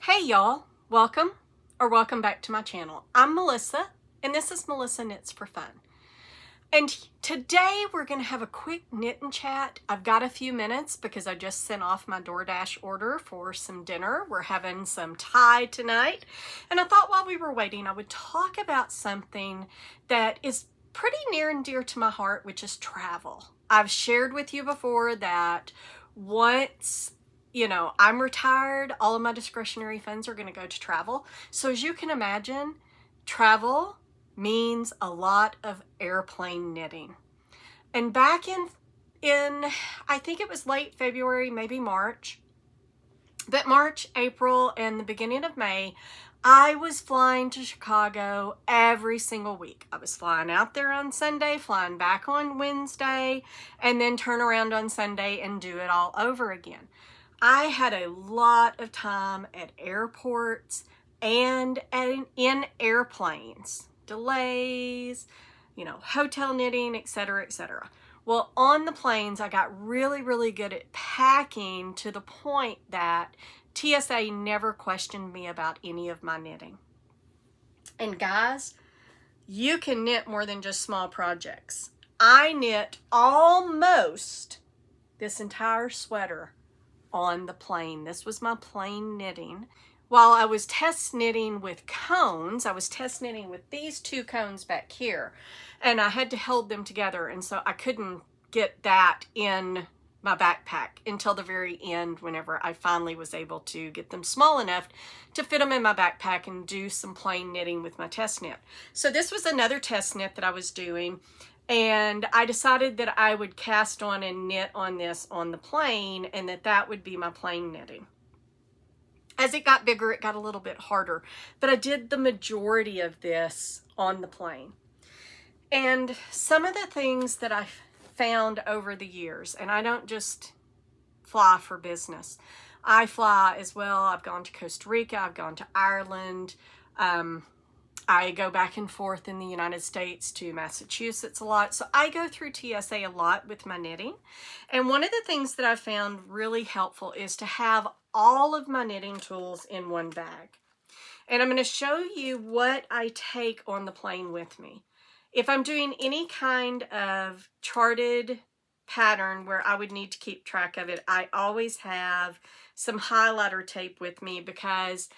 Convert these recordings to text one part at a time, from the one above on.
Hey y'all, welcome back to my channel. I'm Melissa, and this is Melissa Knits for Fun. And today we're going to have a quick knit and chat. I've got a few minutes because I just sent off my DoorDash order for some dinner. We're having some Thai tonight. And I thought while we were waiting, I would talk about something that is pretty near and dear to my heart, which is travel. I've shared with you before that once I'm retired, all of my discretionary funds are going to go to travel. So as you can imagine, travel means a lot of airplane knitting. And back in I think it was late February, maybe March, but March, April, and the beginning of May, I was flying to Chicago every single week. I was flying out there on Sunday, flying back on Wednesday, and then turn around on Sunday and do it all over again. I had a lot of time at airports and in airplanes, delays, hotel knitting, etc., etc. Well, on the planes, I got really, really good at packing to the point that TSA never questioned me about any of my knitting. And guys, you can knit more than just small projects. I knit almost this entire sweater on the plane. This was my plane knitting. While I was test knitting with cones, I was test knitting with these two cones back here, and I had to hold them together, and so I couldn't get that in my backpack until the very end, whenever I finally was able to get them small enough to fit them in my backpack and do some plain knitting with my test knit. So this was another test knit that I was doing, and I decided that I would cast on and knit on this on the plane, and that would be my plain knitting. As it got bigger, it got a little bit harder, but I did the majority of this on the plane. And some of the things that I found over the years, and I don't just fly for business. I fly as well. I've gone to Costa Rica. I've gone to Ireland. I go back and forth in the United States to Massachusetts a lot. So I go through TSA a lot with my knitting. And one of the things that I found really helpful is to have all of my knitting tools in one bag. And I'm going to show you what I take on the plane with me. If I'm doing any kind of charted pattern where I would need to keep track of it, I always have some highlighter tape with me, because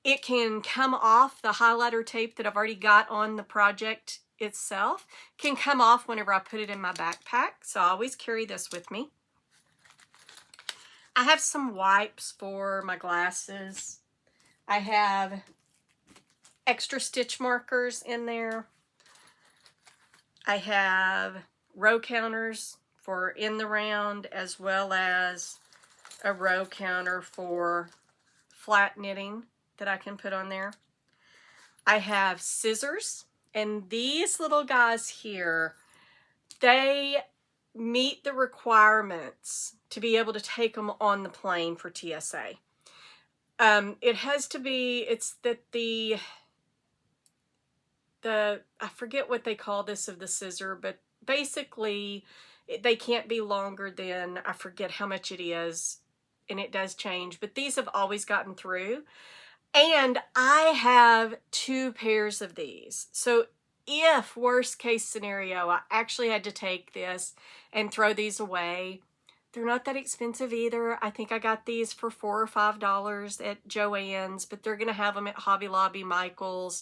it can come off. The highlighter tape that I've already got on the project itself can come off whenever I put it in my backpack. So I always carry this with me. I have some wipes for my glasses. I have extra stitch markers in there. I have row counters for in the round, as well as a row counter for flat knitting that I can put on there. I have scissors, and these little guys here, they meet the requirements to be able to take them on the plane for TSA. It has to be, it's that the I forget what they call this of the scissor, but basically they can't be longer than, I forget how much it is, and it does change, but these have always gotten through. And I have 2 pairs of these. So if worst case scenario, I actually had to take this and throw these away, they're not that expensive either. I think I got these for $4 or $5 at Joann's, but they're going to have them at Hobby Lobby, Michael's.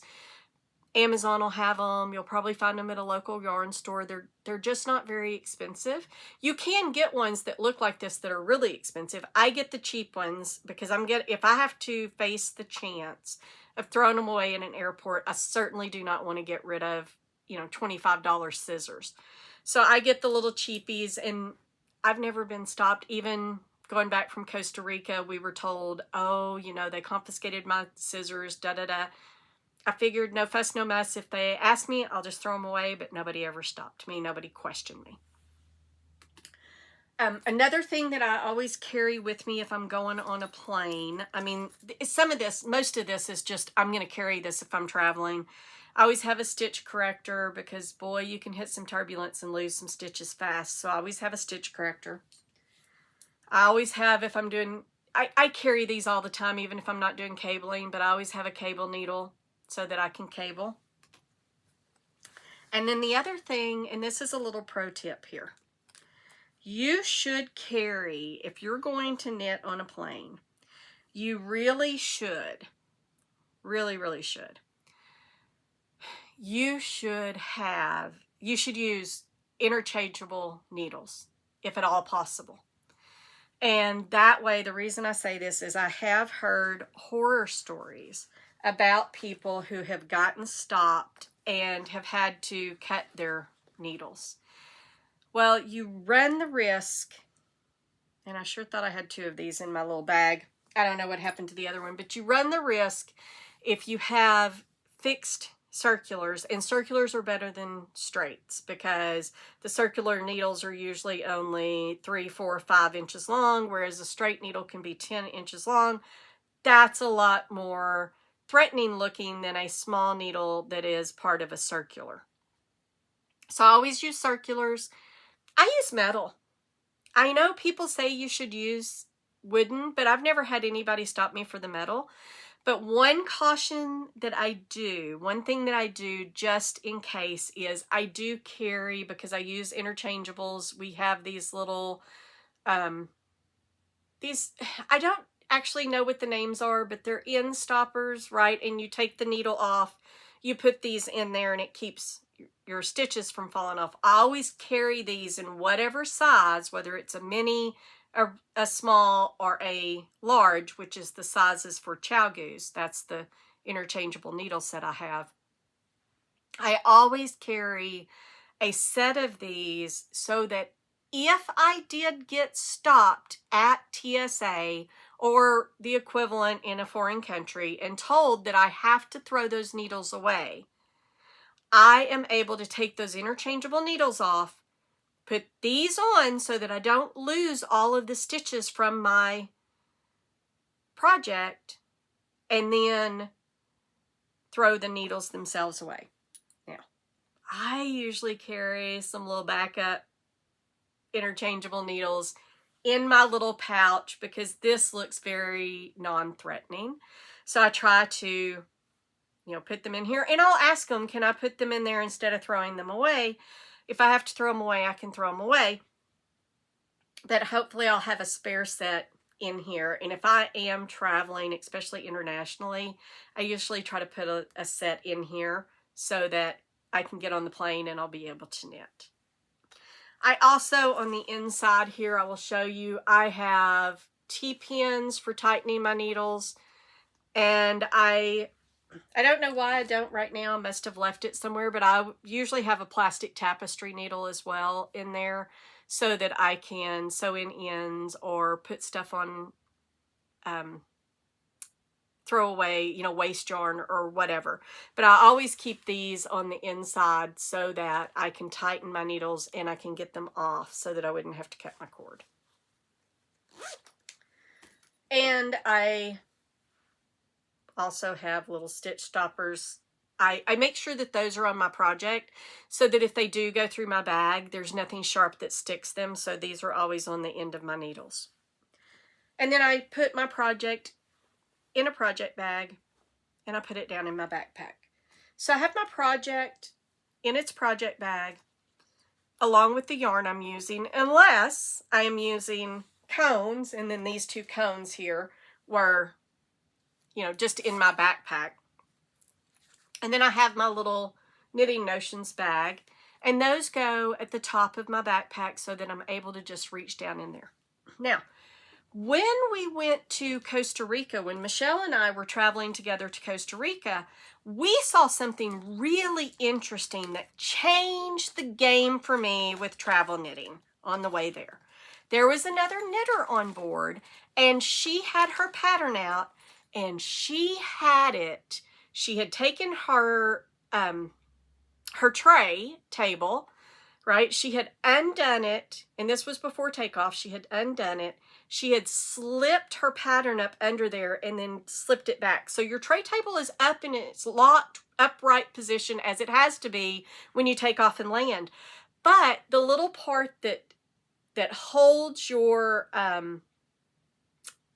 Amazon will have them. You'll probably find them at a local yarn store. They're just not very expensive. You can get ones that look like this that are really expensive. I get the cheap ones because if I have to face the chance of throwing them away in an airport, I certainly do not want to get rid of, $25 scissors. So I get the little cheapies, and I've never been stopped. Even going back from Costa Rica, we were told, oh, they confiscated my scissors, da-da-da. I figured no fuss, no mess. If they ask me, I'll just throw them away, but nobody ever stopped me. Nobody questioned me. Another thing that I always carry with me if I'm going on a plane, most of this is just, I'm going to carry this if I'm traveling. I always have a stitch corrector because, boy, you can hit some turbulence and lose some stitches fast. So I always have a stitch corrector. I always have, if I'm doing I carry these all the time, even if I'm not doing cabling, but I always have a cable needle so that I can cable. And then the other thing, and this is a little pro tip here, you should carry, if you're going to knit on a plane, you really should, really should, you should use interchangeable needles, if at all possible. And that way, the reason I say this is I have heard horror stories about people who have gotten stopped and have had to cut their needles. Well, you run the risk, and I sure thought I had 2 of these in my little bag. I don't know what happened to the other one, but you run the risk if you have fixed circulars, and circulars are better than straights because the circular needles are usually only 3, 4, 5 inches long, whereas a straight needle can be 10 inches long. That's a lot more threatening looking than a small needle that is part of a circular. So I always use circulars. I use metal. I know people say you should use wooden, but I've never had anybody stop me for the metal. But one caution that I do, one thing that I do just in case is I do carry, because I use interchangeables, we have these little, I don't actually know what the names are, but they're end stoppers, right? And you take the needle off, you put these in there and it keeps your stitches from falling off. I always carry these in whatever size, whether it's a mini, a small, or a large, which is the sizes for Chow Goose. That's the interchangeable needle set I have. I always carry a set of these so that if I did get stopped at TSA or the equivalent in a foreign country and told that I have to throw those needles away, I am able to take those interchangeable needles off, put these on so that I don't lose all of the stitches from my project, and then throw the needles themselves away. Now, I usually carry some little backup interchangeable needles in my little pouch because this looks very non-threatening. So I try to, put them in here, and I'll ask them, can I put them in there instead of throwing them away? If I have to throw them away, I can throw them away. But hopefully I'll have a spare set in here. And if I am traveling, especially internationally, I usually try to put a set in here so that I can get on the plane and I'll be able to knit. I also, on the inside here, I will show you, I have T-pins for tightening my needles. And I don't know why I don't right now. I must have left it somewhere, but I usually have a plastic tapestry needle as well in there so that I can sew in ends or put stuff on, throw away, waste yarn or whatever. But I always keep these on the inside so that I can tighten my needles and I can get them off so that I wouldn't have to cut my cord. And I also have little stitch stoppers. I make sure that those are on my project so that if they do go through my bag, there's nothing sharp that sticks them. So these are always on the end of my needles. And then I put my project in a project bag and I put it down in my backpack. So I have my project in its project bag along with the yarn I'm using, unless I am using cones, and then these 2 cones here were, just in my backpack. And then I have my little Knitting Notions bag, and those go at the top of my backpack so that I'm able to just reach down in there. Now, when we went to Costa Rica, when Michelle and I were traveling together to Costa Rica, we saw something really interesting that changed the game for me with travel knitting on the way there. There was another knitter on board, and she had her pattern out, and she had it. She had taken her tray table, right? She had undone it, and this was before takeoff. She had undone it. She had slipped her pattern up under there and then slipped it back. So your tray table is up in its locked upright position as it has to be when you take off and land. But the little part that holds your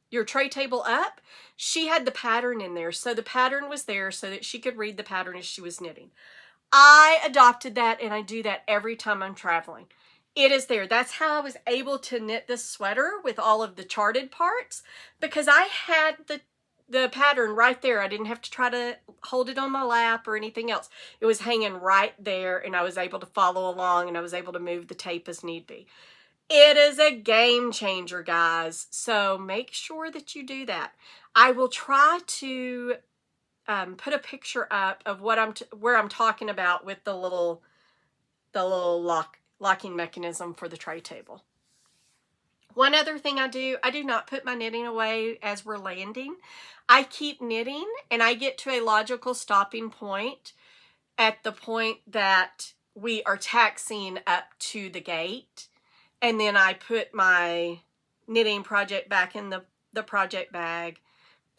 your tray table up, she had the pattern in there. So the pattern was there so that she could read the pattern as she was knitting. I adopted that, and I do that every time I'm traveling. It is there. That's how I was able to knit this sweater with all of the charted parts, because I had the pattern right there. I didn't have to try to hold it on my lap or anything else. It was hanging right there, and I was able to follow along, and I was able to move the tape as need be. It is a game changer, guys. So make sure that you do that. I will try to put a picture up of what where I'm talking about with the little locking mechanism for the tray table. One other thing I do not put my knitting away as we're landing. I keep knitting, and I get to a logical stopping point at the point that we are taxiing up to the gate. And then I put my knitting project back in the project bag.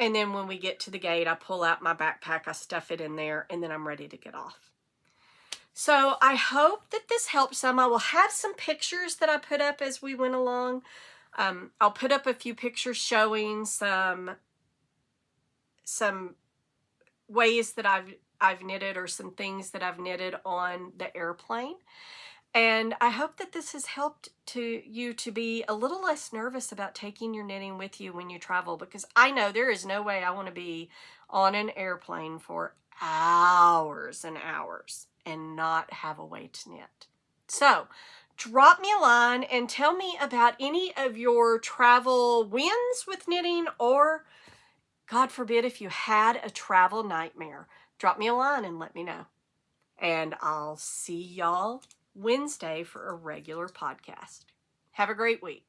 And then when we get to the gate, I pull out my backpack, I stuff it in there, and then I'm ready to get off. So I hope that this helps some. I will have some pictures that I put up as we went along. I'll put up a few pictures showing some ways that I've knitted, or some things that I've knitted on the airplane. And I hope that this has helped you to be a little less nervous about taking your knitting with you when you travel, because I know there is no way I want to be on an airplane for hours and hours and not have a way to knit. So drop me a line and tell me about any of your travel wins with knitting, or God forbid, if you had a travel nightmare. Drop me a line and let me know. And I'll see y'all Wednesday for a regular podcast. Have a great week.